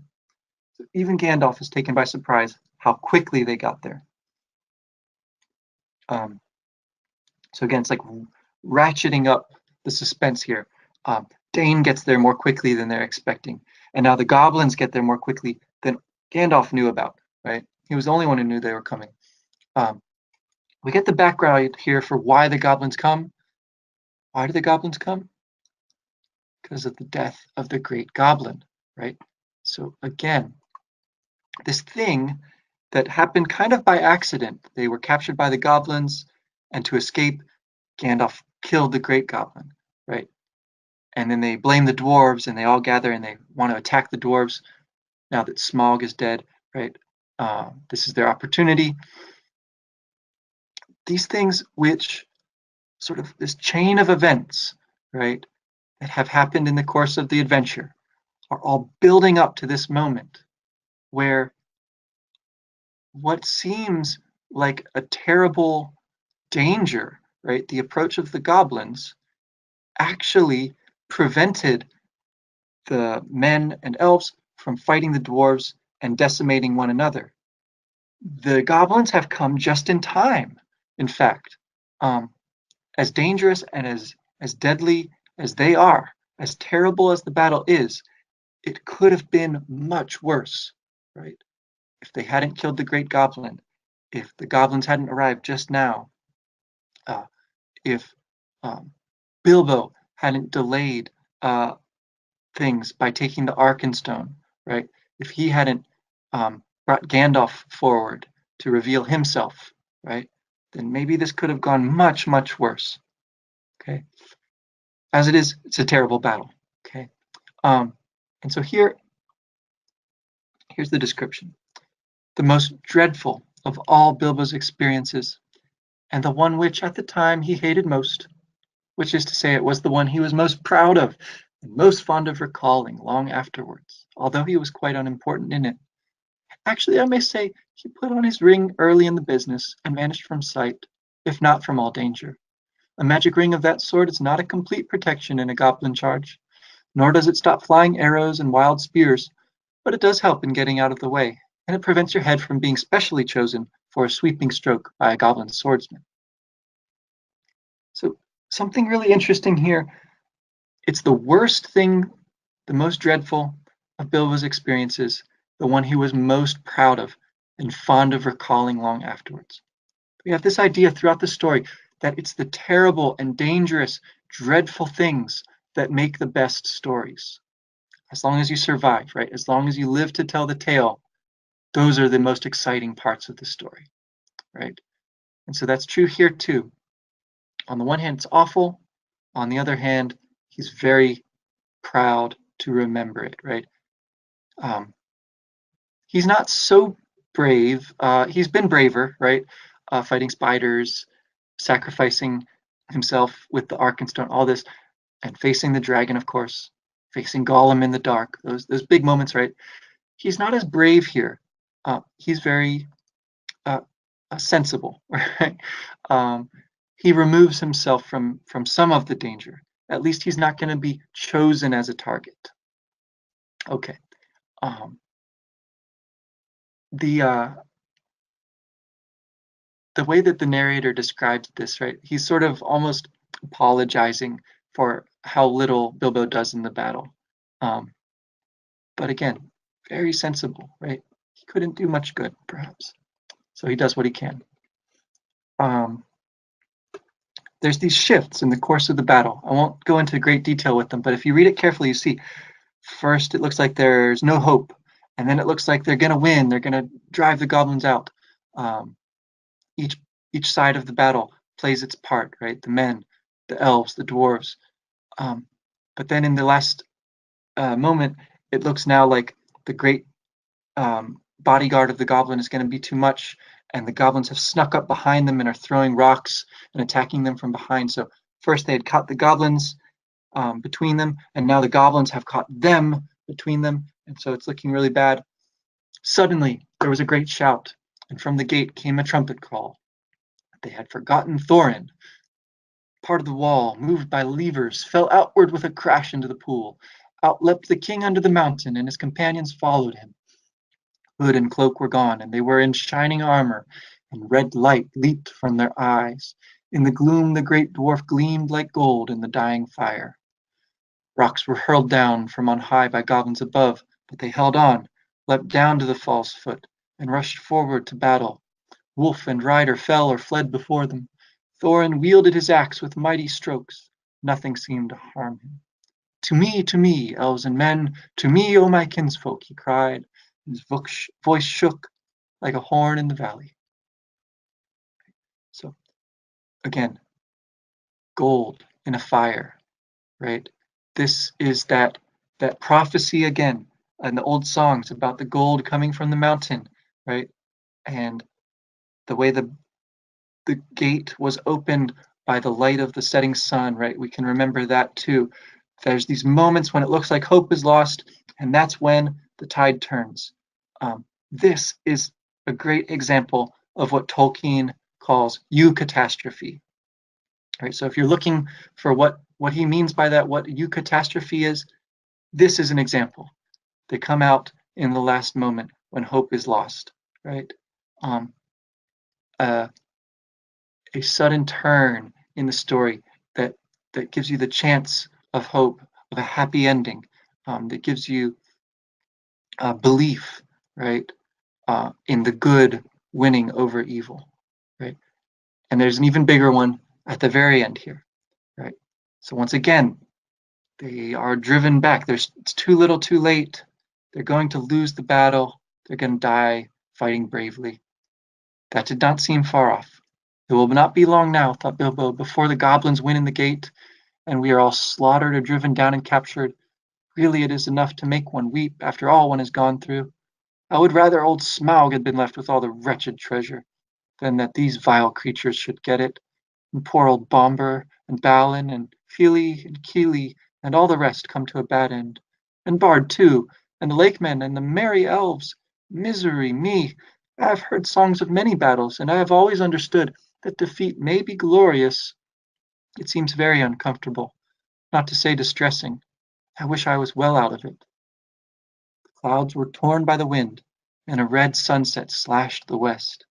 So even Gandalf is taken by surprise how quickly they got there. So again, it's like ratcheting up the suspense here. Dane gets there more quickly than they're expecting, and now the goblins get there more quickly than Gandalf knew about, right? He was the only one who knew they were coming. We get the background here for why the goblins come. Why do the goblins come? Because of the death of the great goblin, right? So again, this thing that happened kind of by accident. They were captured by the goblins, and to escape, Gandalf killed the great goblin, right? And then they blame the dwarves, and they all gather and they want to attack the dwarves now that Smaug is dead, right? This is their opportunity. These things which sort of this chain of events, right, that have happened in the course of the adventure are all building up to this moment where what seems like a terrible danger, right, the approach of the goblins, actually prevented the men and elves from fighting the dwarves and decimating one another. The goblins have come just in time, in fact. As dangerous and as deadly as they are, as terrible as the battle is, it could have been much worse, right? If they hadn't killed the great goblin, if the goblins hadn't arrived just now, if Bilbo hadn't delayed things by taking the Arkenstone, right? If he hadn't brought Gandalf forward to reveal himself, right? Then maybe this could have gone much, much worse. Okay. As it is, it's a terrible battle. Okay. And so here's the description. The most dreadful of all Bilbo's experiences, and the one which at the time he hated most, which is to say it was the one he was most proud of and most fond of recalling long afterwards, although he was quite unimportant in it. Actually, I may say he put on his ring early in the business and vanished from sight, if not from all danger. A magic ring of that sort is not a complete protection in a goblin charge, nor does it stop flying arrows and wild spears, but it does help in getting out of the way, and it prevents your head from being specially chosen for a sweeping stroke by a goblin swordsman. So something really interesting here. It's the worst thing, the most dreadful of Bilbo's experiences, the one he was most proud of and fond of recalling long afterwards. We have this idea throughout the story that it's the terrible and dangerous, dreadful things that make the best stories. As long as you survive, right? As long as you live to tell the tale, those are the most exciting parts of the story, right? And so that's true here too. On the one hand, it's awful. On the other hand, he's very proud to remember it, right? He's not so brave. He's been braver, right? Fighting spiders, sacrificing himself with the Arkenstone, all this, and facing the dragon, of course, facing Gollum in the dark, those big moments, right? He's not as brave here. He's very sensible, right? He removes himself from some of the danger, At least he's not going to be chosen as a target. Okay. The way that the narrator describes this, right? He's sort of almost apologizing for how little Bilbo does in the battle. But again, very sensible, right? He couldn't do much good, perhaps. So he does what he can. There's these shifts in the course of the battle. I won't go into great detail with them, but if you read it carefully, you see first it looks like there's no hope, and then it looks like they're going to win. They're going to drive the goblins out. Each side of the battle plays its part, right? The men, the elves, the dwarves. But then in the last moment, it looks now like the great bodyguard of the goblin is going to be too much, and the goblins have snuck up behind them and are throwing rocks and attacking them from behind. So first they had caught the goblins between them, and now the goblins have caught them between them, and so it's looking really bad. Suddenly there was a great shout, and from the gate came a trumpet call. They had forgotten Thorin. Part of the wall, moved by levers, fell outward with a crash into the pool. Out leapt the king under the mountain, and his companions followed him. Hood and cloak were gone, and they were in shining armor, and red light leaped from their eyes. In the gloom the great dwarf gleamed like gold in the dying fire. Rocks were hurled down from on high by goblins above, but they held on, leapt down to the false foot, and rushed forward to battle. Wolf and rider fell or fled before them. Thorin wielded his axe with mighty strokes. Nothing seemed to harm him. To me, elves and men, to me, O my kinsfolk, he cried. His voice shook like a horn in the valley. So, again, gold in a fire, right? This is that prophecy again in the old songs about the gold coming from the mountain, right? And the way the gate was opened by the light of the setting sun, right? We can remember that too. There's these moments when it looks like hope is lost, and that's when the tide turns. This is a great example of what Tolkien calls eucatastrophe. Right? So if you're looking for what he means by that, what eucatastrophe is, this is an example. They come out in the last moment when hope is lost, right? A sudden turn in the story that gives you the chance of hope, of a happy ending, that gives you belief, right, in the good winning over evil, right? And there's an even bigger one at the very end here, right? So once again, they are driven back. It's too little, too late. They're going to lose the battle. They're going to die fighting bravely. That did not seem far off. It will not be long now, thought Bilbo, before the goblins win in the gate, and we are all slaughtered or driven down and captured. Really, it is enough to make one weep after all one has gone through. I would rather old Smaug had been left with all the wretched treasure than that these vile creatures should get it, and poor old Bombur and Balin and Fili and Kili and all the rest come to a bad end. And Bard too, and the Lakemen and the merry elves. Misery me! I have heard songs of many battles, and I have always understood that defeat may be glorious. It seems very uncomfortable, not to say distressing. I wish I was well out of it. The clouds were torn by the wind, and a red sunset slashed the west.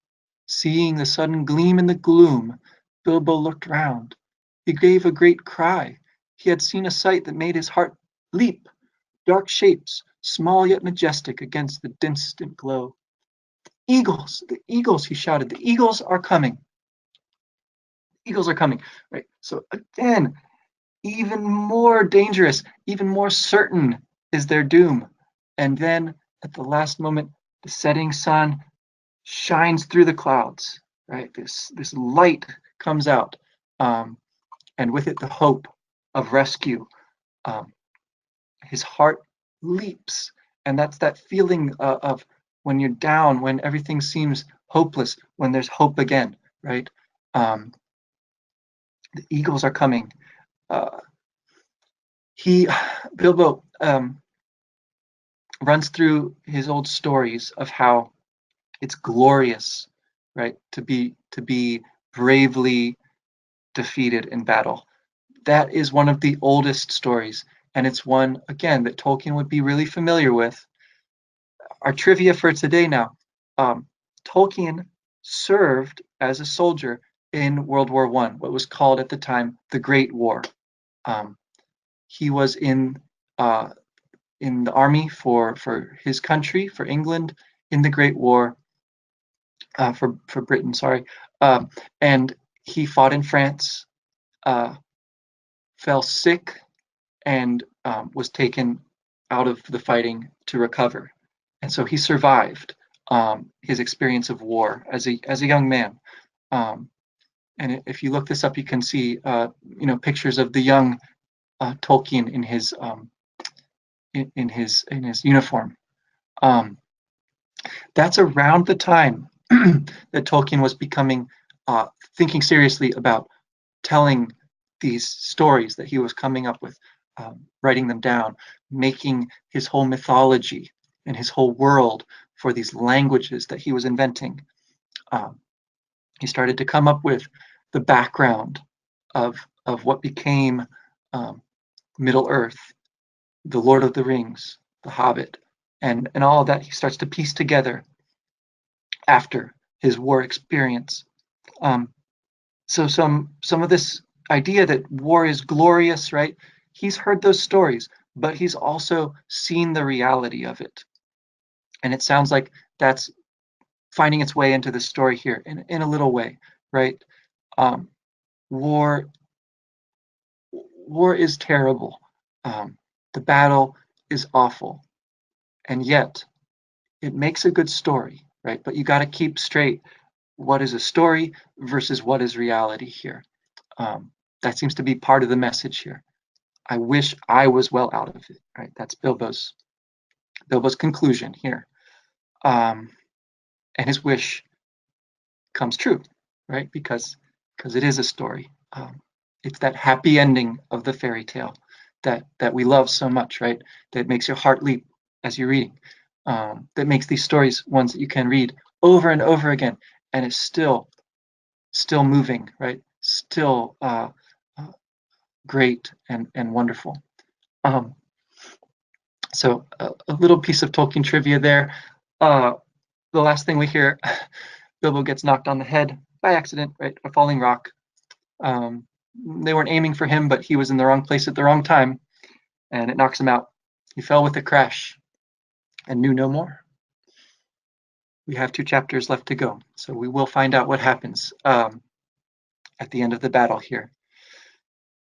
Seeing the sudden gleam in the gloom, Bilbo looked round. He gave a great cry. He had seen a sight that made his heart leap. Dark shapes, small yet majestic against the distant glow. Eagles! The eagles! He shouted. The eagles are coming. The eagles are coming. Right. So again, even more dangerous, even more certain is their doom. And then at the last moment, the setting sun shines through the clouds, right? This light comes out, and with it the hope of rescue. His heart leaps, and that's that feeling of when you're down, when everything seems hopeless, when there's hope again, right? The eagles are coming. Bilbo runs through his old stories of how it's glorious, right, to be bravely defeated in battle. that is one of the oldest stories, and it's one, again, that Tolkien would be really familiar with. Our trivia for today now. Tolkien served as a soldier in World War I, what was called at the time the Great War. Um, he was in the army for his country, for England, in the Great War, for Britain, sorry. And he fought in France, fell sick, and was taken out of the fighting to recover. And so he survived his experience of war as a young man. And if you look this up, you can see pictures of the young Tolkien in his uniform. That's around the time that Tolkien was becoming thinking seriously about telling these stories that he was coming up with, writing them down, making his whole mythology and his whole world for these languages that he was inventing. He started to come up with the background of what became Middle Earth, the Lord of the Rings, the Hobbit, and all of that he starts to piece together after his war experience. So some of this idea that war is glorious, right? He's heard those stories, but he's also seen the reality of it. And it sounds like that's finding its way into the story here in a little way, right? War is terrible. The battle is awful. And yet it makes a good story, right? But you got to keep straight what is a story versus what is reality here. That seems to be part of the message here. I wish I was well out of it, right? That's Bilbo's conclusion here. And his wish comes true, right? Because it is a story. It's that happy ending of the fairy tale that we love so much, right? That makes your heart leap as you're reading. That makes these stories ones that you can read over and over again, and it's still moving, right? Still great and wonderful. So a little piece of Tolkien trivia there. The last thing we hear, Bilbo gets knocked on the head by accident, right? A falling rock. They weren't aiming for him, but he was in the wrong place at the wrong time, and it knocks him out. He fell with a crash and knew no more. We have 2 chapters left to go, so we will find out what happens at the end of the battle here.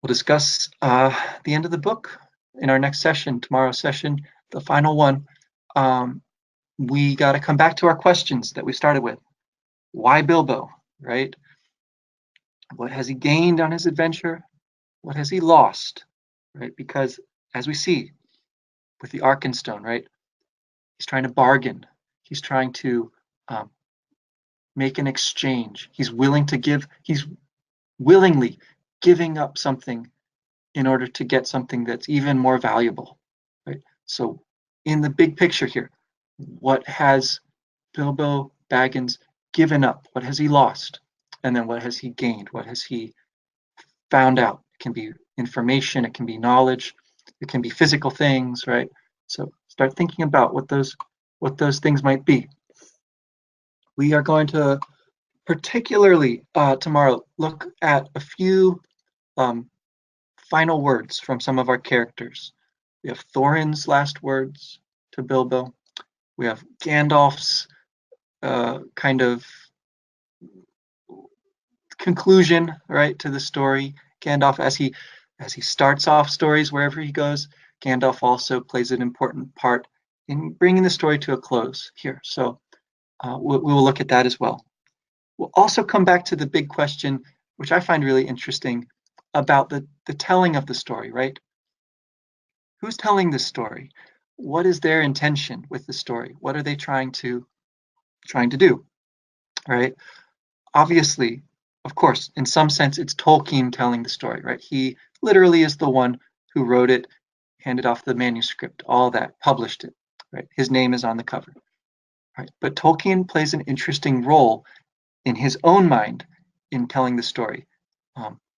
We'll discuss the end of the book in our next session, tomorrow's session, the final one. We got to come back to our questions that we started with. Why Bilbo, right? What has he gained on his adventure? What has he lost, right? Because as we see with the Arkenstone, right? He's trying to bargain. He's trying to make an exchange. He's willing to give. He's willingly giving up something in order to get something that's even more valuable, right? So in the big picture here, what has Bilbo Baggins given up? What has he lost? And then what has he gained? What has he found out? It can be information, it can be knowledge, it can be physical things, right? So start thinking about what those things might be. We are going to particularly tomorrow look at a few final words from some of our characters. We have Thorin's last words to Bilbo. We have Gandalf's kind of conclusion, right, to the story. Gandalf, as he starts off stories wherever he goes, Gandalf also plays an important part in bringing the story to a close here. So we will look at that as well. We'll also come back to the big question, which I find really interesting, about the telling of the story, right? Who's telling this story? What is their intention with the story? What are they trying to do, right? Obviously, of course, in some sense, it's Tolkien telling the story, right? He literally is the one who wrote it, handed off the manuscript, all that, published it, right? His name is on the cover, right? But Tolkien plays an interesting role in his own mind in telling the story.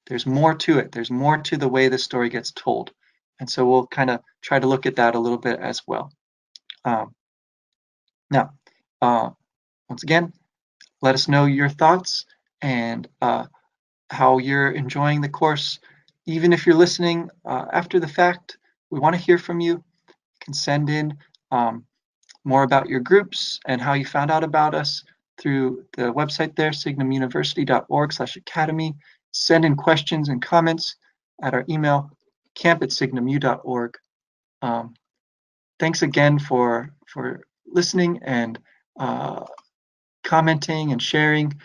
there's more to it. There's more to the way the story gets told. And so we'll kind of try to look at that a little bit as well. Now, once again, let us know your thoughts and how you're enjoying the course. Even if you're listening after the fact, we want to hear from you. You can send in more about your groups and how you found out about us through the website there, signumuniversity.org/academy. Send in questions and comments at our email, camp@signumu.org. Thanks again for listening and commenting and sharing.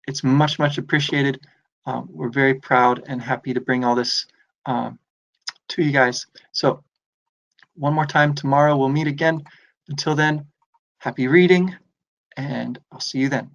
It's much, much appreciated. We're very proud and happy to bring all this to you guys. So one more time, tomorrow we'll meet again. Until then, happy reading, and I'll see you then.